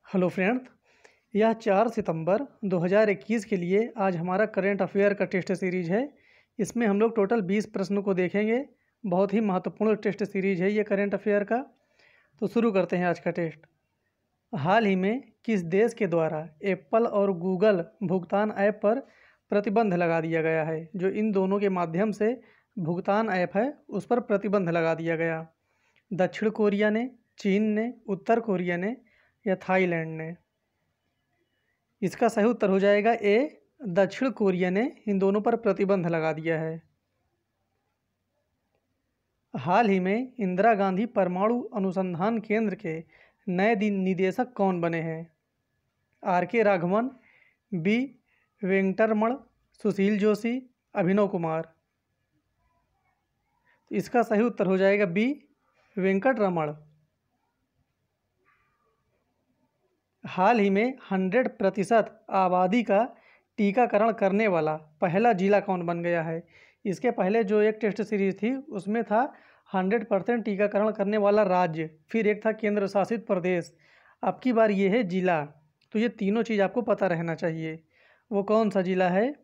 Hello friends, यह 4 सितंबर 2021 के लिए आज हमारा करंट अफेयर का टेस्ट सीरीज है। इसमें हम लोग टोटल 20 प्रश्नों को देखेंगे। बहुत ही महत्वपूर्ण टेस्ट सीरीज है ये करंट अफेयर का। तो शुरू करते हैं आज का टेस्ट। हाल ही में किस देश के द्वारा एप्पल और गूगल भुगतान ऐप पर प्रतिबंध लगा दिया गया है? जो इन दोनों के माध्यम से भुगतान ऐप है उस पर प्रतिबंध लगा दिया गया। दक्षिण कोरिया ने, चीन ने, उत्तर कोरिया ने या थाईलैंड ने? इसका सही उत्तर हो जाएगा ए, दक्षिण कोरिया ने इन दोनों पर प्रतिबंध लगा दिया है। हाल ही में इंदिरा गांधी परमाणु अनुसंधान केंद्र के नए निदेशक कौन बने हैं? आर के राघवन, बी वेंकटरमण, सुशील जोशी, अभिनव कुमार? इसका सही उत्तर हो जाएगा बी वेंकटरमण। हाल ही में 100% आबादी का टीकाकरण करने वाला पहला जिला कौन बन गया है? इसके पहले जो एक टेस्ट सीरीज थी उसमें था 100% टीकाकरण करने वाला राज्य, फिर एक था केंद्र शासित प्रदेश, अब की बार ये है जिला। तो ये तीनों चीज़ आपको पता रहना चाहिए। वो कौन सा जिला है?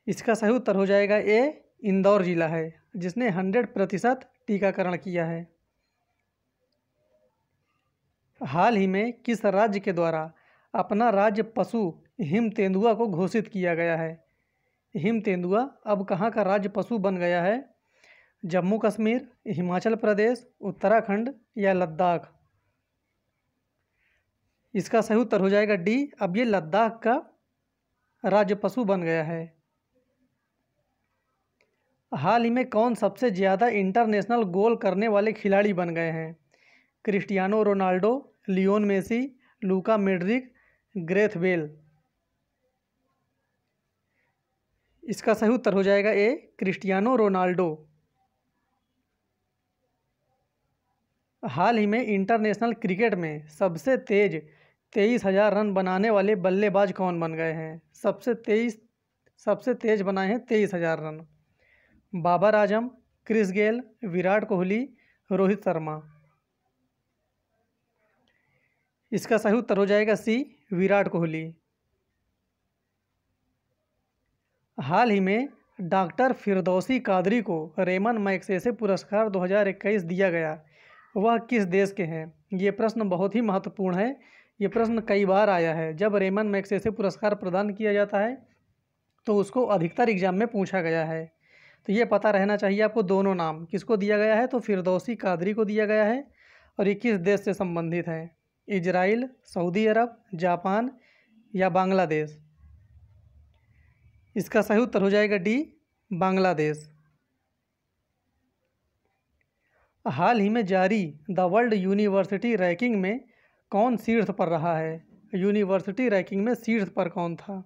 इसका सही उत्तर हो जाएगा ए, इंदौर जिला है जिसने 100% टीकाकरण किया है। हाल ही में किस राज्य के द्वारा अपना राज्य पशु हिम तेंदुआ को घोषित किया गया है? हिम तेंदुआ अब कहाँ का राज्य पशु बन गया है? जम्मू कश्मीर, हिमाचल प्रदेश, उत्तराखंड या लद्दाख? इसका सही उत्तर हो जाएगा डी, अब ये लद्दाख का राज्य पशु बन गया है। हाल ही में कौन सबसे ज़्यादा इंटरनेशनल गोल करने वाले खिलाड़ी बन गए हैं? क्रिस्टियानो रोनाल्डो, लियोन मेसी, लूका मेड्रिक, ग्रेथ बेल? इसका सही उत्तर हो जाएगा ए, क्रिस्टियानो रोनाल्डो। हाल ही में इंटरनेशनल क्रिकेट में सबसे तेज 23,000 रन बनाने वाले बल्लेबाज कौन बन गए हैं? सबसे तेज बनाए हैं 23,000 run. Babar Azam, Chris Gayle, Virat Kohli, Rohit Sharma? इसका सही उत्तर हो जाएगा सी, विराट कोहली। हाल ही में डॉक्टर फिरदौसी कादरी को रेमन मैग्सेसे पुरस्कार 2021 दिया गया, वह किस देश के हैं? ये प्रश्न बहुत ही महत्वपूर्ण है। ये प्रश्न कई बार आया है। जब रेमन मैग्सेसे पुरस्कार प्रदान किया जाता है तो उसको अधिकतर एग्जाम में पूछा गया है। तो ये पता रहना चाहिए आपको दोनों नाम किसको दिया गया है। तो फिरदौसी कादरी को दिया गया है और ये किस देश से संबंधित है? इजराइल, सऊदी अरब, जापान या बांग्लादेश? इसका सही उत्तर हो जाएगा डी, बांग्लादेश। हाल ही में जारी द वर्ल्ड यूनिवर्सिटी रैंकिंग में कौन शीर्ष पर रहा है? यूनिवर्सिटी रैंकिंग में शीर्ष पर कौन था?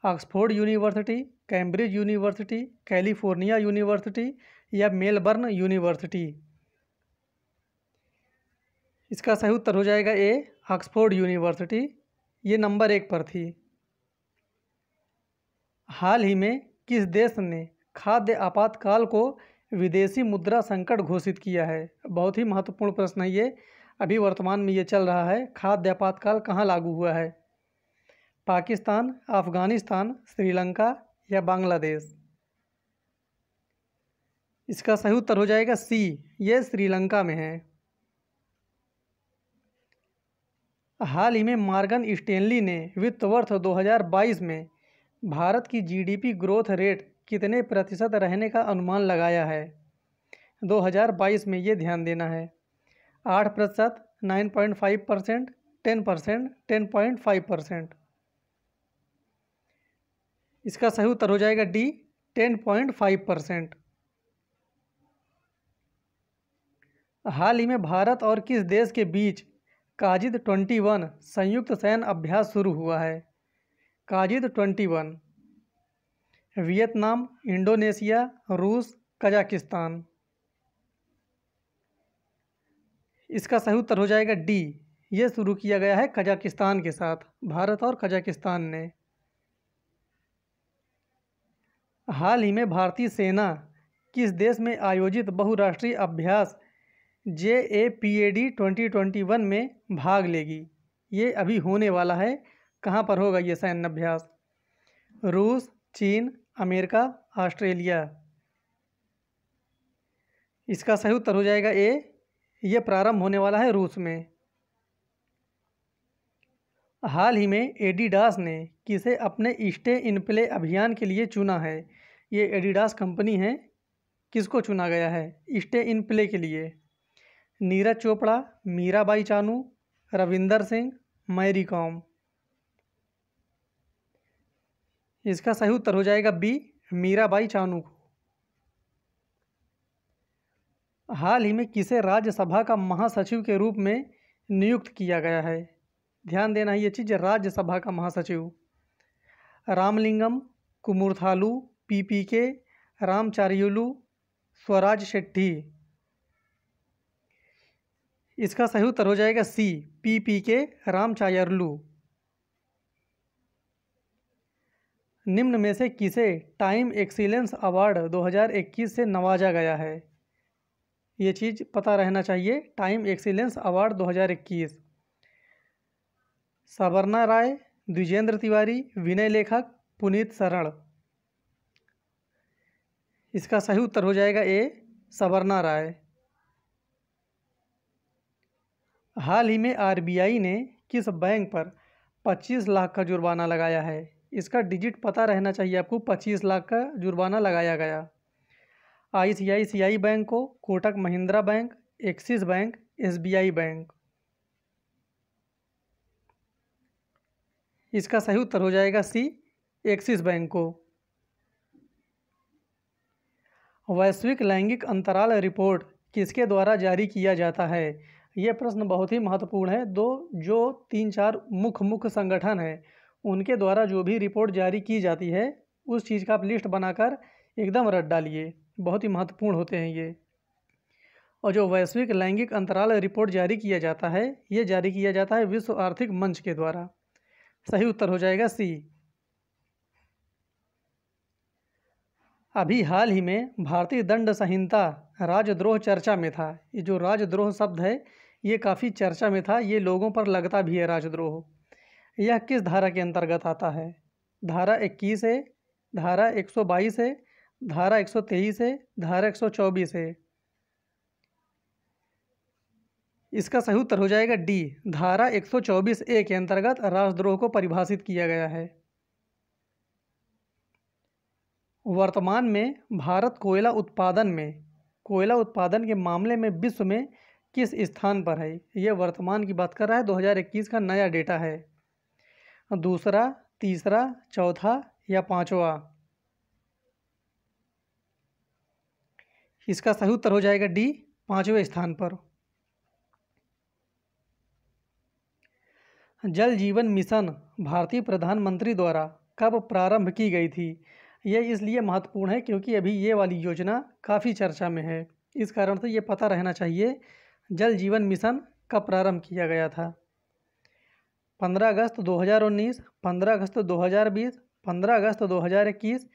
Oxford university, Cambridge university, California university या मेलबर्न यूनिवर्सिटी? इसका सही उत्तर हो जाएगा ए, ऑक्सफोर्ड यूनिवर्सिटी। ये नंबर 1 पर थी। हाल ही में किस देश ने खाद्य आपातकाल को विदेशी मुद्रा संकट घोषित किया है? बहुत ही महत्वपूर्ण प्रश्न है ये। अभी वर्तमान में ये चल रहा है। खाद्य आपातकाल कहाँ लागू हुआ है? पाकिस्तान, अफगानिस्तान, श्रीलंका या बांग्लादेश? इसका सही उत्तर हो जाएगा सी, ये श्रीलंका में है। हाल ही में मॉर्गन स्टैनली ने वित्त वर्ष 2022 में भारत की जीडीपी ग्रोथ रेट कितने प्रतिशत रहने का अनुमान लगाया है? 2022 में ये ध्यान देना है। 8%, 9.5%, 10%, 10.5%? इसका सही उत्तर हो जाएगा डी, 10.5%। हाल ही में भारत और किस देश के बीच काजिद 21 संयुक्त सैन्य अभ्यास शुरू हुआ है? काजिद 21? वियतनाम, इंडोनेशिया, रूस, कजाकिस्तान? इसका सही उत्तर हो जाएगा डी, ये शुरू किया गया है कजाकिस्तान के साथ, भारत और कजाकिस्तान ने। हाल ही में भारतीय सेना किस देश में आयोजित बहुराष्ट्रीय अभ्यास JAPAD 2021 में भाग लेगी। ये अभी होने वाला है। कहाँ पर होगा ये सैन्य अभ्यास? रूस, चीन, अमेरिका, ऑस्ट्रेलिया। इसका सही उत्तर हो जाएगा ए। ये प्रारंभ होने वाला है रूस में। हाल ही में एडिडास ने किसे अपने स्टे इन प्ले अभियान के लिए चुना है? ये एडिडास कंपनी है, किसको चुना गया है स्टे इन प्ले के लिए? नीरज चोपड़ा, मीराबाई चानू, रविंदर सिंह, मैरी कॉम। इसका सही उत्तर हो जाएगा बी, मीराबाई चानू को। हाल ही में किसे राज्यसभा का महासचिव के रूप में नियुक्त किया गया है? ध्यान देना है ये चीज़, राज्यसभा का महासचिव। रामलिंगम, कुमुरथालू, PPK, रामचारियुलू, स्वराज शेट्टी। इसका सही उत्तर हो जाएगा सी, PPK, रामचायरलू। निम्न में से किसे टाइम एक्सीलेंस अवार्ड 2021 से नवाजा गया है? ये चीज़ पता रहना चाहिए। टाइम एक्सीलेंस अवार्ड 2021 सवर्णा राय, द्विजेंद्र तिवारी, विनय लेखक, पुनीत शरण। इसका सही उत्तर हो जाएगा ए, सवर्णा राय। हाल ही में RBI ने किस बैंक पर 25 लाख का जुर्माना लगाया है? इसका डिजिट पता रहना चाहिए आपको। 25 लाख का जुर्माना लगाया गया। ICICI बैंक को, Kotak Mahindra bank, axis bank, SBI bank. इसका सही उत्तर हो जाएगा सी, एक्सिस बैंक को। वैश्विक लैंगिक अंतराल रिपोर्ट किसके द्वारा जारी किया जाता है? यह प्रश्न बहुत ही महत्वपूर्ण है। जो 3-4 मुख्य संगठन हैं उनके द्वारा जो भी रिपोर्ट जारी की जाती है उस चीज़ का आप लिस्ट बनाकर एकदम रट डालिए। बहुत ही महत्वपूर्ण होते हैं ये। और जो वैश्विक लैंगिक अंतराल रिपोर्ट जारी किया जाता है, ये जारी किया जाता है विश्व आर्थिक मंच के द्वारा। सही उत्तर हो जाएगा सी। अभी हाल ही में भारतीय दंड संहिता राजद्रोह चर्चा में था। ये जो राजद्रोह शब्द है ये काफ़ी चर्चा में था। ये लोगों पर लगता भी है राजद्रोह। यह किस धारा के अंतर्गत आता है? धारा 21 है, धारा 122 है, धारा 123 है, धारा 124 है। इसका सही उत्तर हो जाएगा डी, धारा 124A के अंतर्गत राजद्रोह को परिभाषित किया गया है। वर्तमान में भारत कोयला उत्पादन के मामले में विश्व में किस स्थान पर है? यह वर्तमान की बात कर रहा है, 2021 का नया डेटा है। दूसरा, तीसरा, चौथा या पांचवा? इसका सही उत्तर हो जाएगा डी, 5वें स्थान पर। जल जीवन मिशन भारतीय प्रधानमंत्री द्वारा कब प्रारंभ की गई थी? यह इसलिए महत्वपूर्ण है क्योंकि अभी ये वाली योजना काफ़ी चर्चा में है। इस कारण से ये पता रहना चाहिए जल जीवन मिशन कब प्रारंभ किया गया था। 15 अगस्त 2019, 15 अगस्त 2020, 15 अगस्त 2021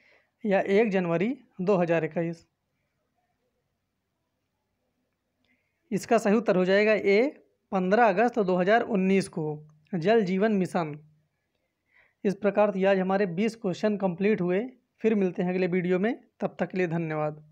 या 1 जनवरी 2021? इसका सही उत्तर हो जाएगा ए, 15 अगस्त 2019 को जल जीवन मिशन। इस प्रकार से आज हमारे 20 क्वेश्चन कंप्लीट हुए। फिर मिलते हैं अगले वीडियो में, तब तक के लिए धन्यवाद।